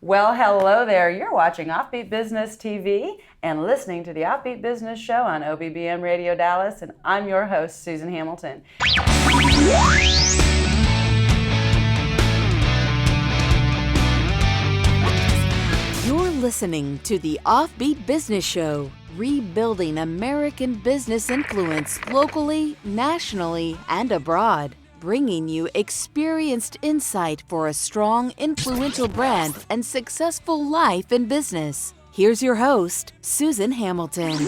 Well, hello there. You're watching OffBeat Business TV and listening to the OffBeat Business Show on OBBM Radio Dallas, and I'm your host, Susan Hamilton. You're listening to the OffBeat Business Show, rebuilding American business influence locally, nationally, and abroad. Bringing you experienced insight for a strong, influential brand and successful life in business. Here's your host, Susan Hamilton.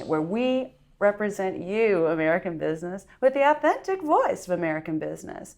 Where we represent you, American business, with the authentic voice of American business.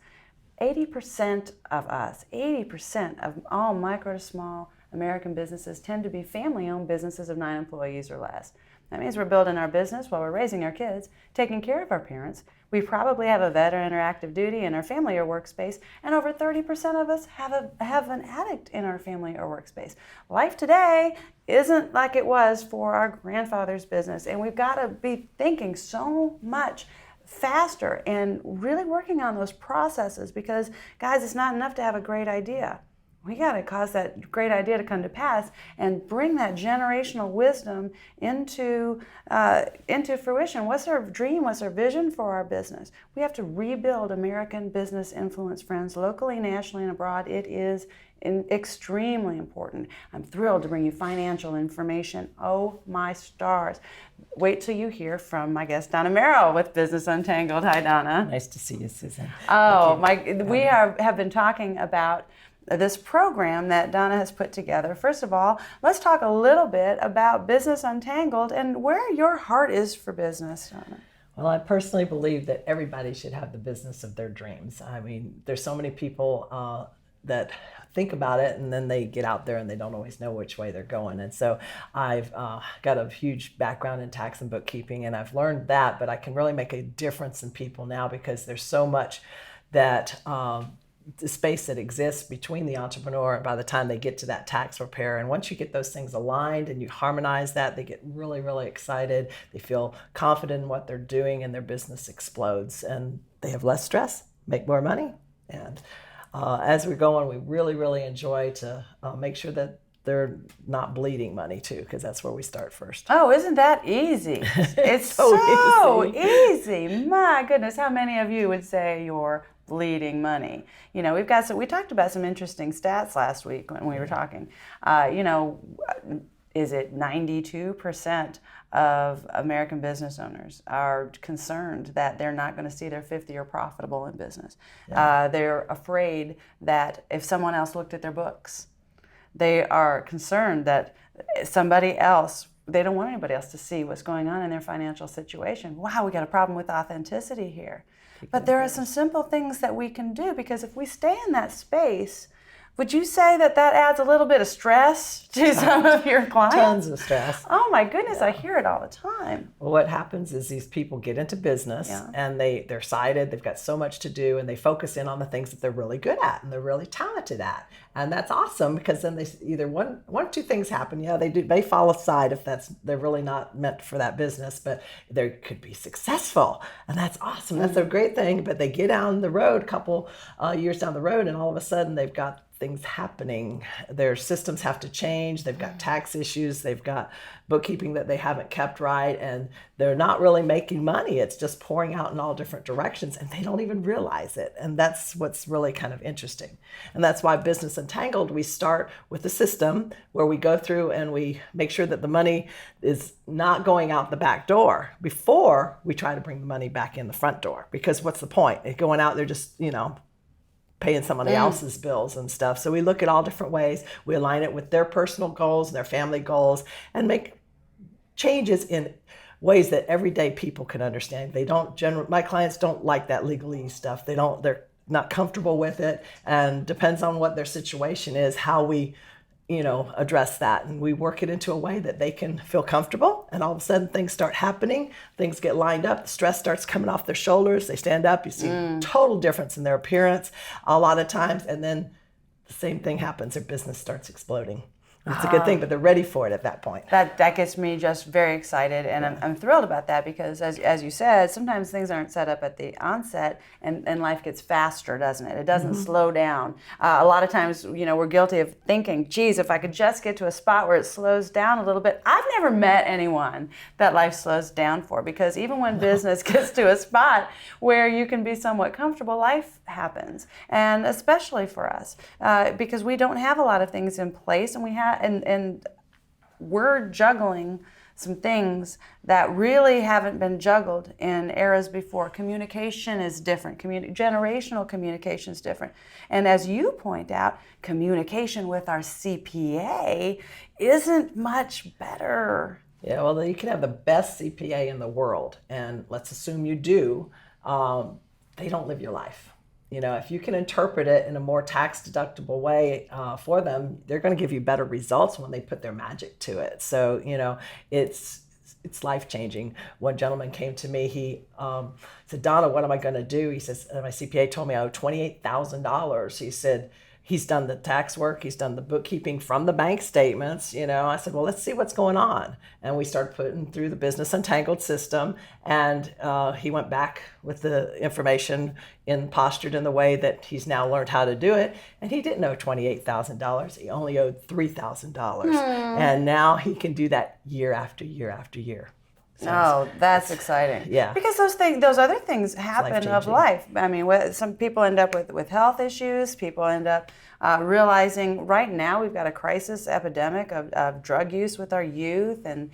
80% of us, 80% of all micro to small American businesses tend to be family-owned businesses of 9 employees or less. That means we're building our business while we're raising our kids, taking care of our parents. We probably have a veteran or active duty in our family or workspace, and over 30% of us have an addict in our family or workspace. Life today isn't like it was for our grandfather's business, and we've got to be thinking so much faster and really working on those processes because, guys, it's not enough to have a great idea. We got to cause that great idea to come to pass and bring that generational wisdom into fruition. What's our dream? What's our vision for our business? We have to rebuild American business influence, friends, locally, nationally, and abroad. It is extremely important. I'm thrilled to bring you financial information. Oh, my stars. Wait till you hear from my guest, Donna Merrill with Business Untangled. Hi, Donna. Nice to see you, Susan. We have been talking about this program that Donna has put together. First of all, let's talk a little bit about Business Untangled and where your heart is for business, Donna. Well, I personally believe that everybody should have the business of their dreams. I mean, there's so many people that think about it and then they get out there and they don't always know which way they're going. And so I've got a huge background in tax and bookkeeping, and I've learned that, but I can really make a difference in people now because there's so much that the space that exists between the entrepreneur and by the time they get to that tax repair. And once you get those things aligned and you harmonize that, they get really, really excited. They feel confident in what they're doing and their business explodes and they have less stress, make more money. And as we go on, we really, really enjoy to make sure that they're not bleeding money too, because that's where we start first. Oh, isn't that easy? It's so easy. My goodness, how many of you would say you're bleeding money? You know, we talked about some interesting stats last week when we were talking. Is it 92% of American business owners are concerned that they're not going to see their 5th year profitable in business? Yeah. They're afraid that if someone else looked at their books, they are concerned that they don't want anybody else to see what's going on in their financial situation. Wow, we got a problem with authenticity here. But there are some simple things that we can do, because if we stay in that space, would you say that adds a little bit of stress to some of your clients? Tons of stress. Oh my goodness, yeah. I hear it all the time. Well, what happens is these people get into business and they're excited, they've got so much to do, and they focus in on the things that they're really good at and they're really talented at. And that's awesome, because then they either one or two things happen. Yeah, they fall aside if they're really not meant for that business, but they could be successful. And that's awesome. That's a great thing. But they get down the road, a couple years down the road, and all of a sudden they've got things happening. Their systems have to change. They've got tax issues. They've got bookkeeping that they haven't kept right, and they're not really making money. It's just pouring out in all different directions, and they don't even realize it. And that's what's really kind of interesting. And that's why Business Untangled, we start with a system where we go through and we make sure that the money is not going out the back door before we try to bring the money back in the front door. Because what's the point? It going out, they're just, paying somebody else's bills and stuff. So we look at all different ways. We align it with their personal goals and their family goals and make changes in ways that everyday people can understand. My clients don't like that legalese stuff. They're not comfortable with it, and depends on what their situation is, how we address that. And we work it into a way that they can feel comfortable, and all of a sudden things start happening, things get lined up, the stress starts coming off their shoulders, they stand up, you see total difference in their appearance a lot of times, and then the same thing happens, their business starts exploding. It's a good thing, but they're ready for it at that point. That gets me just very excited, and I'm thrilled about that because, as you said, sometimes things aren't set up at the onset, and life gets faster, doesn't it? It doesn't slow down. A lot of times, we're guilty of thinking, geez, if I could just get to a spot where it slows down a little bit. I've never met anyone that life slows down for, because even when business gets to a spot where you can be somewhat comfortable, life happens, and especially for us, because we don't have a lot of things in place, and we're juggling some things that really haven't been juggled in eras before. Communication is different. Generational communication is different. And as you point out, communication with our CPA isn't much better. Yeah, well, you can have the best CPA in the world, and let's assume you do. They don't live your life. If you can interpret it in a more tax-deductible way for them, they're going to give you better results when they put their magic to it. So, it's life-changing. One gentleman came to me, he said, Donna, what am I going to do? He says, my CPA told me I owe $28,000. He said, he's done the tax work, he's done the bookkeeping from the bank statements. I said, well, let's see what's going on. And we started putting through the Business Untangled system, and he went back with the information postured in the way that he's now learned how to do it. And he didn't owe $28,000, he only owed $3,000. And now he can do that year after year after year. So that's exciting. Yeah. Because those other things happen of life. I mean, some people end up with health issues. People end up realizing right now we've got a crisis epidemic of drug use with our youth and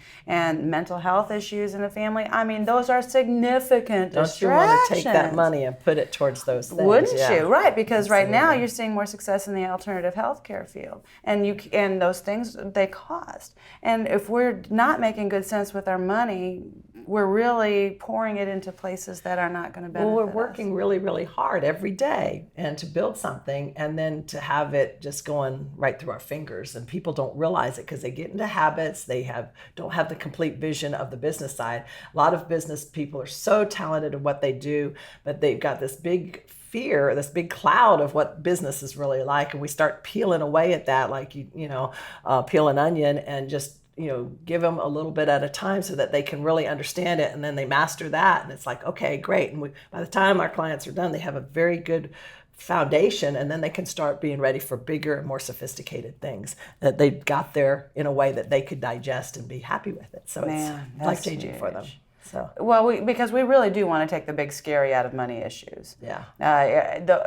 mental health issues in the family. I mean, those are significant distractions. Don't you want to take that money and put it towards those things? Wouldn't you? Right, because right now you're seeing more success in the alternative healthcare field, and those things, they cost. And if we're not making good sense with our money, we're really pouring it into places that are not going to benefit us. Well, we're working really, really hard every day and to build something, and then to have it just going right through our fingers. And people don't realize it because they get into habits. They don't have the complete vision of the business side. A lot of business people are so talented at what they do, but they've got this big fear, this big cloud of what business is really like, and we start peeling away at that, like peel an onion, and just give them a little bit at a time so that they can really understand it, and then they master that, and it's like, okay, great. And by the time our clients are done, they have a very good foundation, and then they can start being ready for bigger and more sophisticated things that they got there in a way that they could digest and be happy with it. So it's life-changing for them. So. Well, because we really do want to take the big scary out of money issues. Yeah.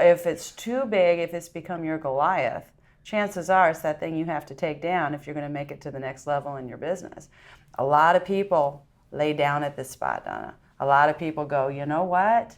If it's too big, if it's become your Goliath, chances are it's that thing you have to take down if you're going to make it to the next level in your business. A lot of people lay down at this spot, Donna. A lot of people go, you know what?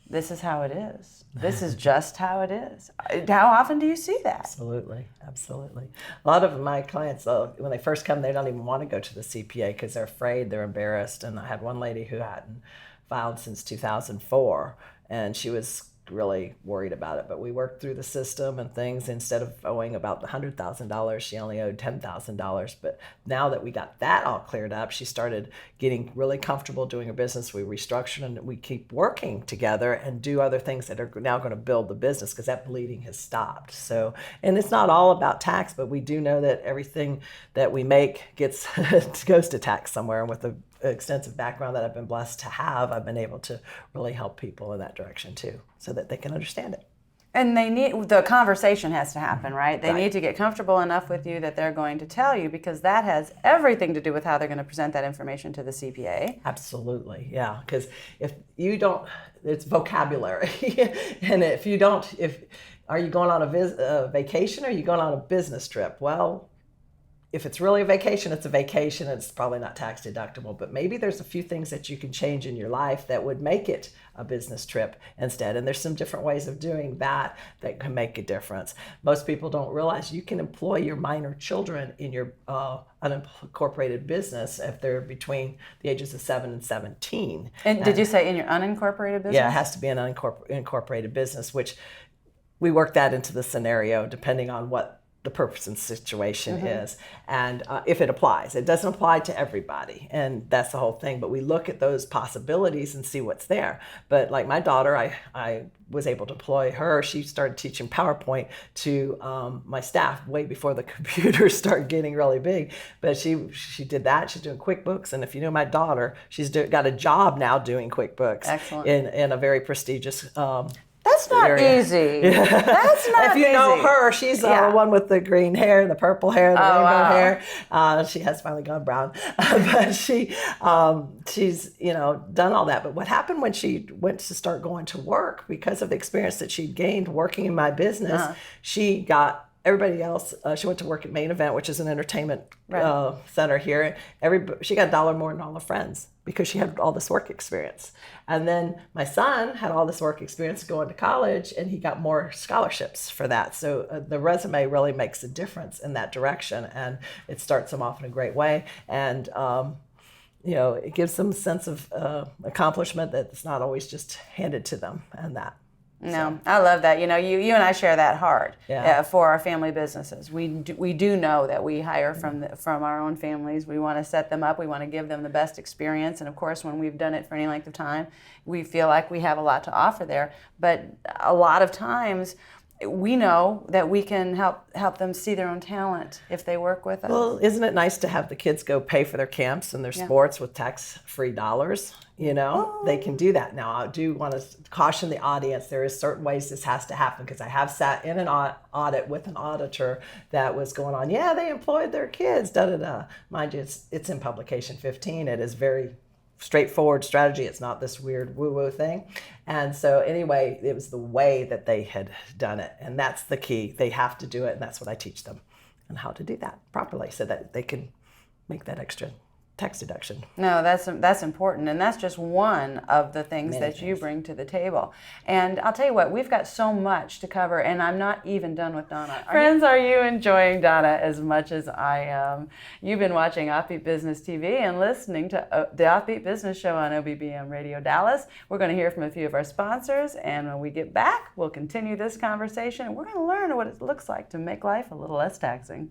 This is how it is. This is just how it is. How often do you see that? Absolutely. A lot of my clients, when they first come, they don't even want to go to the CPA because they're afraid, they're embarrassed. And I had one lady who hadn't filed since 2004, and she was really worried about it, but we worked through the system and things. Instead of owing about $100,000, she only owed $10,000. But now that we got that all cleared up, she started getting really comfortable doing her business. We restructured, and we keep working together and do other things that are now going to build the business, because that bleeding has stopped. So, and it's not all about tax, but we do know that everything that we make goes to tax somewhere. And with the extensive background that I've been blessed to have, I've been able to really help people in that direction too, so that they can understand it. And the conversation has to happen, right? They need to get comfortable enough with you that they're going to tell you, because that has everything to do with how they're going to present that information to the CPA. Absolutely, yeah. Because if you don't, it's vocabulary. And if you don't, are you going on a vacation, or are you going on a business trip? Well, if it's really a vacation, it's a vacation. It's probably not tax deductible, but maybe there's a few things that you can change in your life that would make it a business trip instead. And there's some different ways of doing that can make a difference. Most people don't realize you can employ your minor children in your unincorporated business if they're between the ages of 7 and 17. And did you say in your unincorporated business? Yeah, it has to be an unincorporated business, which we work that into the scenario depending on what the person's situation is, and if it applies. It doesn't apply to everybody, and that's the whole thing, but we look at those possibilities and see what's there. But like my daughter, I was able to deploy her. She started teaching PowerPoint to my staff way before the computers started getting really big, but she did that. She's doing QuickBooks, and if you know my daughter, she's got a job now doing QuickBooks. Excellent. in a very prestigious That's not area. easy. Yeah. That's not easy. If you know her, she's the one with the green hair, the purple hair, the rainbow hair. She has finally gone brown, but she's done all that. But what happened when she went to start going to work, because of the experience that she'd gained working in my business, she got everybody else. She went to work at Main Event, which is an entertainment center here. She got $1 more than all her friends because she had all this work experience. And then my son had all this work experience going to college, and he got more scholarships for that. So the resume really makes a difference in that direction, and it starts them off in a great way. And it gives them a sense of accomplishment that's not always just handed to them, and that. No, I love that. You and I share that heart for our family businesses. We do know that we hire from our own families. We want to set them up. We want to give them the best experience. And of course, when we've done it for any length of time, we feel like we have a lot to offer there. But a lot of times, we know that we can help them see their own talent if they work with us. Well, isn't it nice to have the kids go pay for their camps and their sports with tax-free dollars? They can do that. Now, I do want to caution the audience. There is certain ways this has to happen, because I have sat in an audit with an auditor that was going on, they employed their kids, da-da-da. Mind you, it's in Publication 15. It is very straightforward strategy. It's not this weird woo-woo thing. And so anyway, it was the way that they had done it. And that's the key. They have to do it. And that's what I teach them, and how to do that properly so that they can make that extra tax deduction. No, that's important, and that's just one of the things you bring to the table. And I'll tell you what, we've got so much to cover, and I'm not even done with Donna. Friends, are you enjoying Donna as much as I am? You've been watching OffBeat Business TV and listening to the OffBeat Business Show on OBBM Radio Dallas. We're going to hear from a few of our sponsors, and when we get back, we'll continue this conversation, and we're going to learn what it looks like to make life a little less taxing.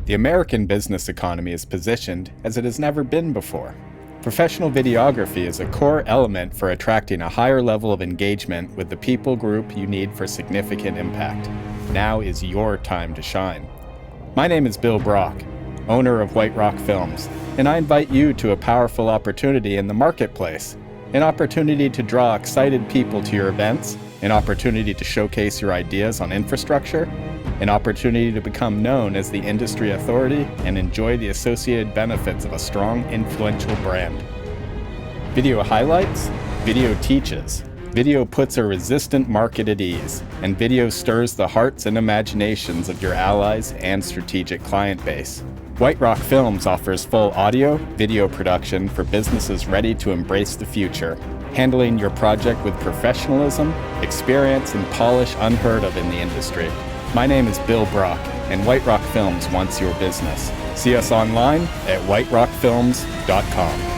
The American business economy is positioned as it has never been before. Professional videography is a core element for attracting a higher level of engagement with the people group you need for significant impact. Now is your time to shine. My name is Bill Brock, owner of White Rock Films, and I invite you to a powerful opportunity in the marketplace, an opportunity to draw excited people to your events, an opportunity to showcase your ideas on infrastructure, an opportunity to become known as the industry authority and enjoy the associated benefits of a strong, influential brand. Video highlights, video teaches. Video puts a resistant market at ease, and video stirs the hearts and imaginations of your allies and strategic client base. White Rock Films offers full audio, video production for businesses ready to embrace the future, handling your project with professionalism, experience, and polish unheard of in the industry. My name is Bill Brock, and White Rock Films wants your business. See us online at whiterockfilms.com.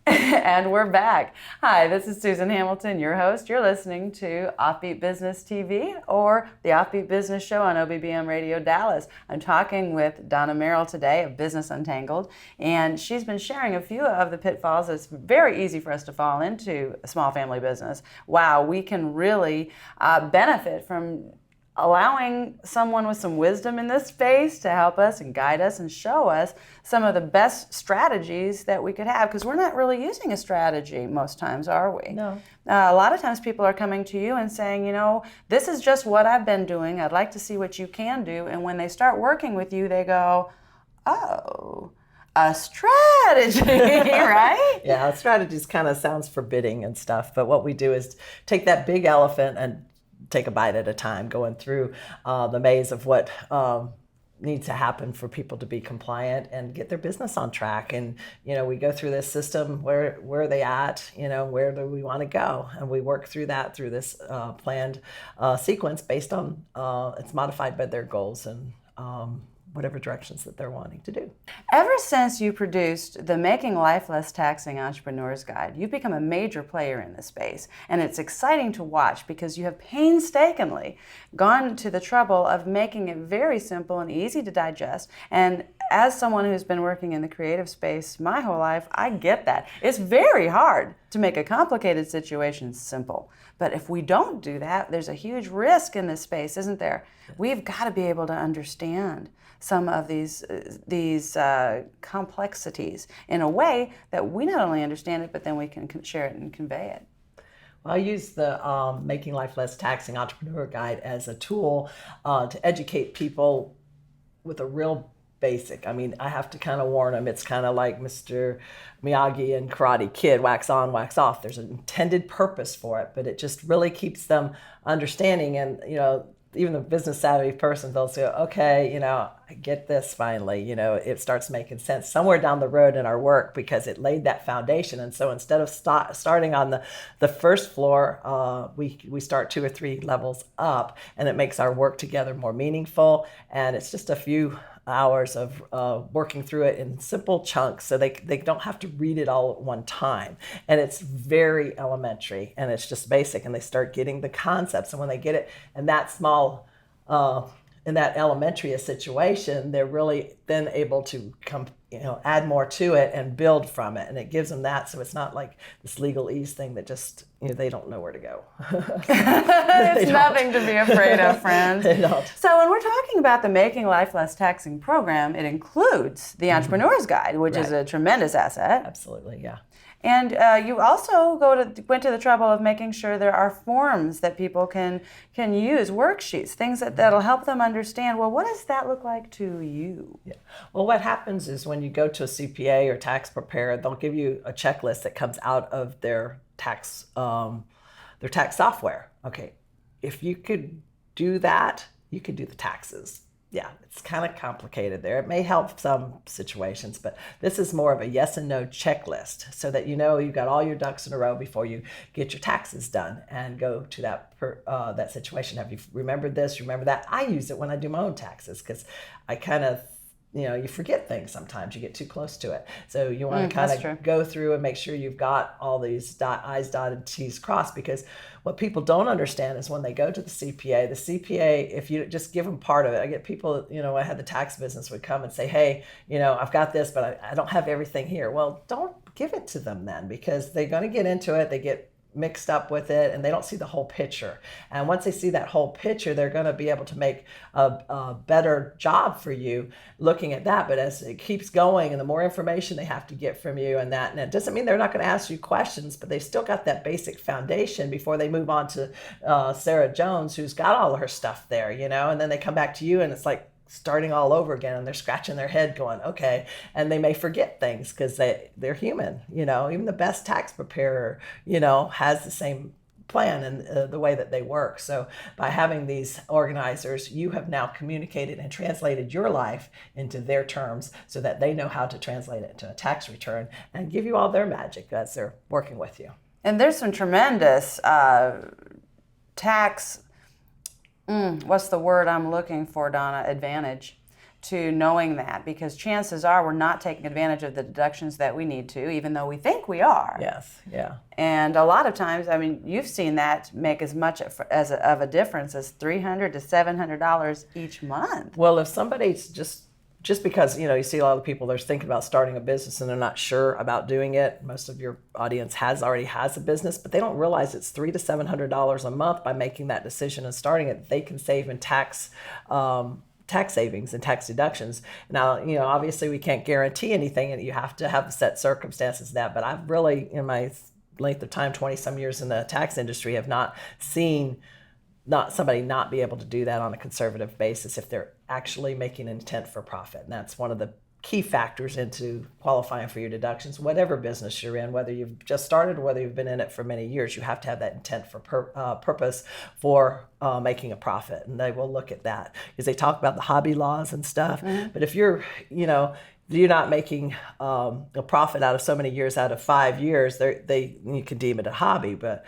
And we're back. Hi, this is Susan Hamilton, your host. You're listening to OffBeat Business TV, or the OffBeat Business Show on OBBM Radio Dallas. I'm talking with Donna Merrill today of Business Untangled, and she's been sharing a few of the pitfalls. It's very easy for us to fall into a small family business. Wow, we can really benefit from allowing someone with some wisdom in this space to help us and guide us and show us some of the best strategies that we could have, because we're not really using a strategy most times, are we? No. A lot of times people are coming to you and saying, this is just what I've been doing. I'd like to see what you can do. And when they start working with you, they go, oh, a strategy, right? Yeah, strategies kind of sounds forbidding and stuff, but what we do is take that big elephant and take a bite at a time, going through the maze of what needs to happen for people to be compliant and get their business on track. And we go through this system. Where are they at? Where do we want to go? And we work through that through this planned sequence based on it's modified by their goals and whatever directions that they're wanting to do. Ever since you produced the Making Life Less Taxing Entrepreneur's Guide, you've become a major player in this space. And it's exciting to watch because you have painstakingly gone to the trouble of making it very simple and easy to digest. And as someone who's been working in the creative space my whole life, I get that. It's very hard to make a complicated situation simple. But if we don't do that, there's a huge risk in this space, isn't there? We've got to be able to understand some of these complexities in a way that we not only understand it, but then we can share it and convey it. Well, I use the Making Life Less Taxing Entrepreneur Guide as a tool to educate people with a real basic. I mean, I have to kind of warn them. It's kind of like Mr. Miyagi and Karate Kid, wax on, wax off. There's an intended purpose for it, but it just really keeps them understanding. And, even the business savvy person, they'll say, okay, I get this finally, it starts making sense somewhere down the road in our work because it laid that foundation. And so instead of starting on the first floor, we start 2 or 3 levels up, and it makes our work together more meaningful. And it's just a few hours of working through it in simple chunks so they don't have to read it all at one time. And it's very elementary and it's just basic, and they start getting the concepts. And when they get it in that small, in that elementary situation, they're really then able to add more to it and build from it. And it gives them that. So it's not like this legalese thing that just, they don't know where to go. It's nothing to be afraid of, friends. They don't. So when we're talking about the Making Life Less Taxing program, it includes the Entrepreneur's Guide, which is a tremendous asset. Absolutely, yeah. And you also went to the trouble of making sure there are forms that people can use, worksheets, things that'll help them understand, well, what does that look like to you? Yeah. Well, what happens is when you go to a CPA or tax preparer, they'll give you a checklist that comes out of their tax software. Okay, if you could do that, you could do the taxes. Yeah, it's kind of complicated there. It may help some situations, but this is more of a yes and no checklist so that you've got all your ducks in a row before you get your taxes done and go to that situation. Have you remembered this? Remember that? I use it when I do my own taxes because I kind of you forget things sometimes. You get too close to it. So you want to kind of go through and make sure you've got all these I's dotted, T's crossed, because what people don't understand is when they go to the CPA, if you just give them part of it, I get people, I had the tax business would come and say, hey, I've got this, but I don't have everything here. Well, don't give it to them then, because they're going to get into it. They get mixed up with it and they don't see the whole picture. And once they see that whole picture, they're going to be able to make a better job for you looking at that. But as it keeps going and the more information they have to get from you and it doesn't mean they're not going to ask you questions, but they've still got that basic foundation before they move on to Sarah Jones, who's got all of her stuff there, and then they come back to you and it's like starting all over again, and they're scratching their head going, okay, and they may forget things because they're human, even the best tax preparer, has the same plan and the way that they work. So by having these organizers, you have now communicated and translated your life into their terms so that they know how to translate it into a tax return and give you all their magic as they're working with you. And there's some tremendous tax what's the word I'm looking for, Donna? Advantage to knowing that, because chances are we're not taking advantage of the deductions that we need to, even though we think we are. Yes, yeah. And a lot of times, you've seen that make as much of a difference as $300 to $700 each month. Well, if somebody's just because, you see a lot of people, they're thinking about starting a business and they're not sure about doing it. Most of your audience already has a business, but they don't realize it's $300 to $700 a month by making that decision and starting it. They can save in tax savings and tax deductions. Now, obviously we can't guarantee anything and you have to have the set circumstances of that, but I've really, in my length of time, 20 some years in the tax industry, have not seen somebody not be able to do that on a conservative basis if they're actually making an intent for profit. And that's one of the key factors into qualifying for your deductions. Whatever business you're in, whether you've just started or whether you've been in it for many years, you have to have that intent for purpose for making a profit. And they will look at that because they talk about the hobby laws and stuff. Mm-hmm. But if you're not making a profit out of so many years out of 5 years, you can deem it a hobby. But,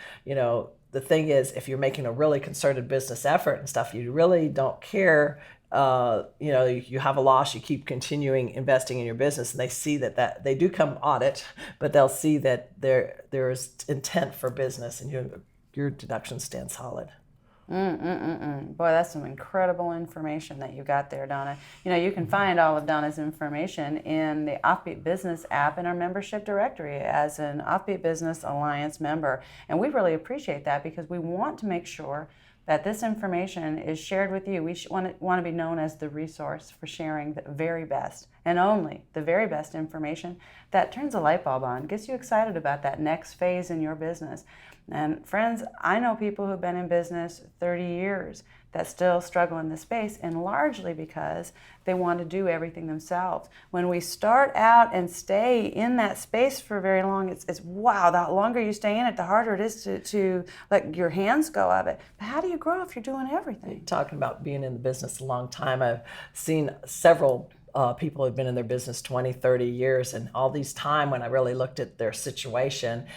the thing is, if you're making a really concerted business effort and stuff, you really don't care you have a loss, you keep continuing investing in your business, and they see that they do come audit, but they'll see that there is intent for business, and your deductions stand solid. Boy, that's some incredible information that you got there, Donna. You can find all of Donna's information in the OffBeat Business app in our membership directory as an OffBeat Business Alliance member. And we really appreciate that because we want to make sure that this information is shared with you. We want to be known as the resource for sharing the very best and only the very best information that turns a light bulb on, gets you excited about that next phase in your business. And friends, I know people who've been in business 30 years that still struggle in this space, and largely because they want to do everything themselves. When we start out and stay in that space for very long, it's wow, the longer you stay in it, the harder it is to let your hands go of it. But how do you grow if you're doing everything? Talking about being in the business a long time, I've seen several people who've been in their business 20, 30 years, and all these time when I really looked at their situation,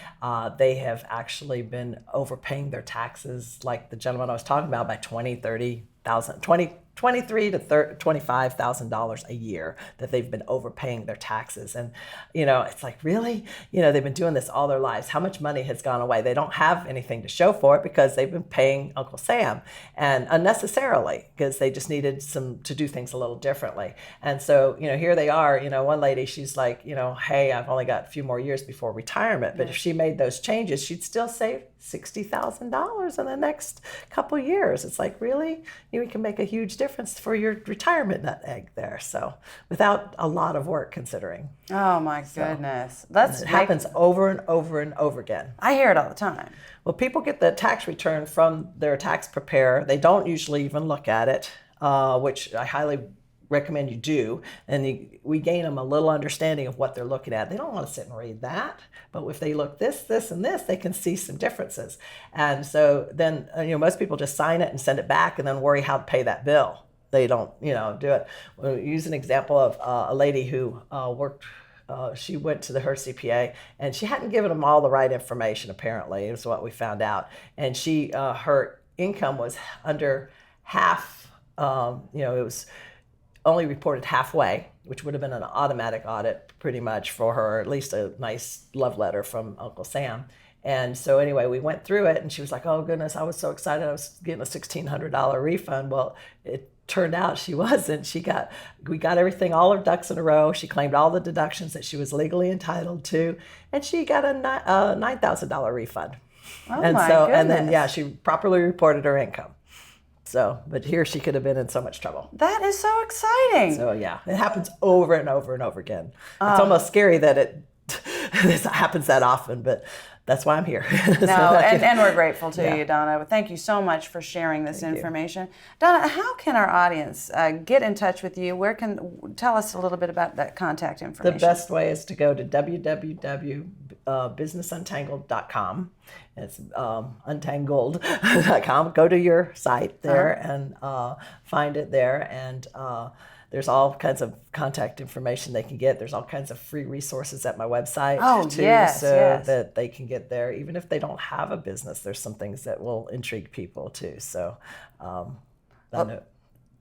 they have actually been overpaying their taxes, like the gentleman I was talking about, by $23,000 to $25,000 a year that they've been overpaying their taxes. And, it's like, really? They've been doing this all their lives. How much money has gone away? They don't have anything to show for it because they've been paying Uncle Sam, and unnecessarily, because they just needed to do things a little differently. And so, here they are, one lady, she's like, hey, I've only got a few more years before retirement, but if she made those changes, she'd still save $60,000 in the next couple years. It's like, really? You can make a huge difference for your retirement nut egg there. So without a lot of work considering. Oh my goodness. It happens over and over and over again. I hear it all the time. Well, people get the tax return from their tax preparer. They don't usually even look at it, which I highly recommend you do, and we gain them a little understanding of what they're looking at. They don't want to sit and read that, but if they look this, and this, they can see some differences. And so then, most people just sign it and send it back and then worry how to pay that bill. They don't, do it. We'll use an example of a lady who worked. She went to her CPA, and she hadn't given them all the right information, apparently, is what we found out. And her income was under half, it was only reported halfway, which would have been an automatic audit pretty much for her, at least a nice love letter from Uncle Sam. And so anyway, we went through it, and she was like, oh goodness, I was so excited I was getting a $1,600 refund. Well, it turned out she wasn't. We got everything, all her ducks in a row. She claimed all the deductions that she was legally entitled to, and she got a $9,000 refund. Oh and my so, goodness. and then, she properly reported her income. So, but here she could have been in so much trouble. That is so exciting. So it happens over and over and over again. It's almost scary that this happens that often, but that's why I'm here. And we're grateful to you, Donna. Thank you so much for sharing this information. Donna, how can our audience get in touch with you? Tell us a little bit about that contact information. The best way is to go to www.businessuntangled.com. It's untangled.com. Go to your site there and find it there, and there's all kinds of contact information they can get. There's all kinds of free resources at my website too, that they can get there. Even if they don't have a business, there's some things that will intrigue people too. So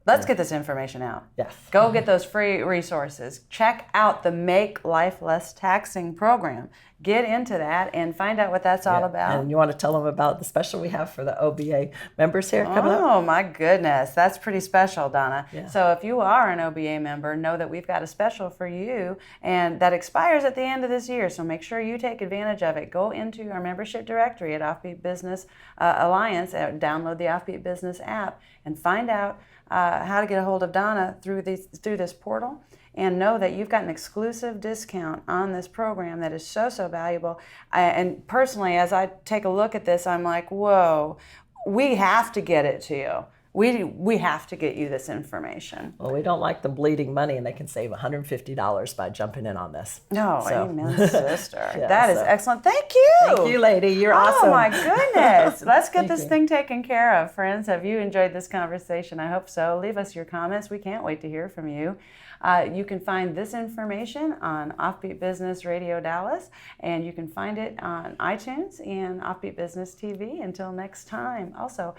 let's get this information out. Yes. Go get those free resources. Check out the Make Life Less Taxing program. Get into that and find out what that's all about. And you want to tell them about the special we have for the OBA members here coming up? Oh my goodness, that's pretty special, Donna. Yeah. So if you are an OBA member, know that we've got a special for you, and that expires at the end of this year. So make sure you take advantage of it. Go into our membership directory at OffBeat Business Alliance, download the OffBeat Business app, and find out how to get a hold of Donna through this portal. And know that you've got an exclusive discount on this program that is so valuable. And personally, as I take a look at this, I'm like, whoa, we have to get it to you. We have to get you this information. Well, we don't like them bleeding money, and they can save $150 by jumping in on this. No, amen, sister. Yeah, that is excellent. Thank you. Thank you, lady. You're awesome. Oh, my goodness. Let's get this thing taken care of. Friends, have you enjoyed this conversation? I hope so. Leave us your comments. We can't wait to hear from you. You can find this information on OffBeat Business Radio Dallas, and you can find it on iTunes and OffBeat Business TV. Until next time. Also,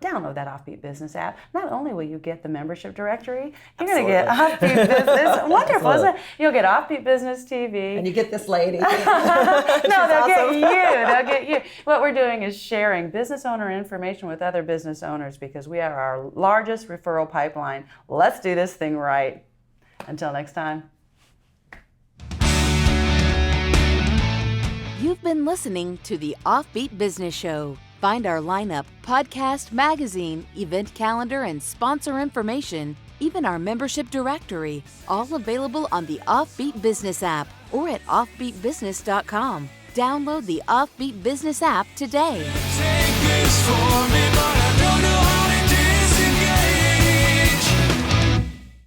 download that OffBeat Business app. Not only will you get the membership directory, you're going to get OffBeat Business. Wonderful, isn't it? You'll get OffBeat Business TV. And you get this lady. No, they'll get you. They'll get you. What we're doing is sharing business owner information with other business owners because we are our largest referral pipeline. Let's do this thing right. Until next time. You've been listening to the OffBeat Business Show. Find our lineup, podcast, magazine, event calendar, and sponsor information, even our membership directory, all available on the OffBeat Business app or at offbeatbusiness.com. Download the OffBeat Business app today. Take this for me, but I don't know